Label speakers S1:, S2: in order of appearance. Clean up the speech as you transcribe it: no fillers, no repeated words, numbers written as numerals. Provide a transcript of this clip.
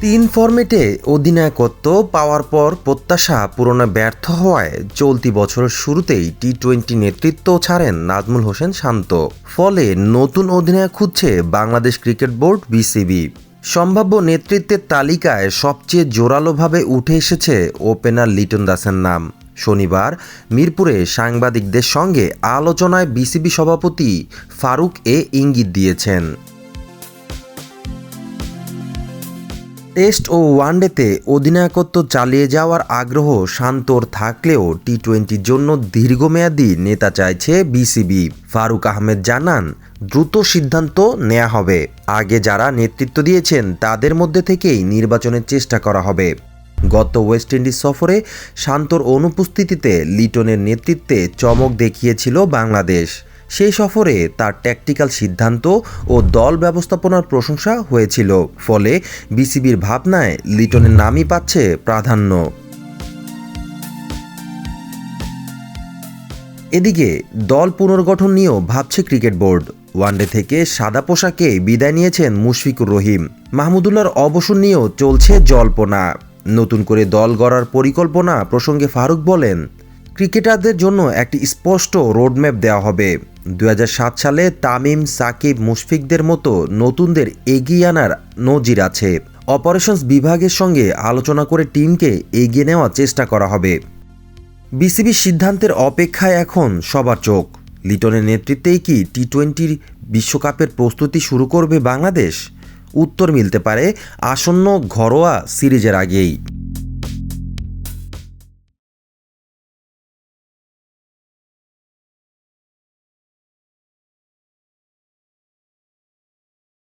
S1: তিন ফরম্যাটে অধিনায়কত্ব পাওয়ার পর প্রত্যাশা পূরণে ব্যর্থ হওয়ায় চলতি বছরের শুরুতেই টি-20 নেতৃত্ব ছাড়েন নাজমুল হোসেন শান্ত। ফলে নতুন অধিনায়ক খুঁজছে বাংলাদেশ ক্রিকেট বোর্ড বিসিবি। সম্ভাব্য নেতৃত্বের তালিকায় সবচেয়ে জোরালোভাবে উঠে এসেছে ওপেনার লিটন দাসের নাম। শনিবার মিরপুরে সাংবাদিকদের সঙ্গে আলোচনায় বিসিবি সভাপতি ফারুক ইঙ্গিত দিয়েছেন। টেস্ট ও ওয়ানডেতে অধিনায়কত্ব চালিয়ে যাওয়ার আগ্রহ শান্তর থাকলেও টি-20-র জন্য দীর্ঘমেয়াদী নেতা চাইছে বিসিবি। ফারুক আহমেদ জানান, দ্রুত সিদ্ধান্ত নেওয়া হবে। আগে যারা নেতৃত্ব দিয়েছেন তাদের মধ্যে থেকেই নির্বাচনের চেষ্টা করা হবে। গত ওয়েস্ট ইন্ডিজ সফরে শান্তর অনুপস্থিতিতে লিটনের নেতৃত্বে চমক দেখিয়েছিল বাংলাদেশ। সেই সফরে তার ট্যাকটিক্যাল সিদ্ধান্ত ও দল ব্যবস্থাপনার প্রশংসা হয়েছিল। ফলে বিসিবির ভাবনায় লিটনের নামই পাচ্ছে প্রাধান্য। এদিকে দল পুনর্গঠন নিয়েও ভাবছে ক্রিকেট বোর্ড। ওয়ানডে থেকে সাদা পোশাকে বিদায় নিয়েছেন মুশফিকুর রহিম। মাহমুদুল্লাহর অবসর নিয়েও চলছে জল্পনা। নতুন করে দল গড়ার পরিকল্পনা প্রসঙ্গে ফারুক বলেন, ক্রিকেটারদের জন্য একটি স্পষ্ট রোডম্যাপ দেওয়া হবে। 2007 সালে তামিম, সাকিব, মুশফিকদের মতো নতুনদের এগিয়ে আনার নজির আছে। অপারেশনস বিভাগের সঙ্গে আলোচনা করে টিমকে এগিয়ে নেওয়ার চেষ্টা করা হবে। বিসিবির সিদ্ধান্তের অপেক্ষায় এখন সবার চোখ। লিটনের নেতৃত্বেই কি টি-20 বিশ্বকাপের প্রস্তুতি শুরু করবে বাংলাদেশ? উত্তর মিলতে পারে আসন্ন ঘরোয়া সিরিজের আগেই।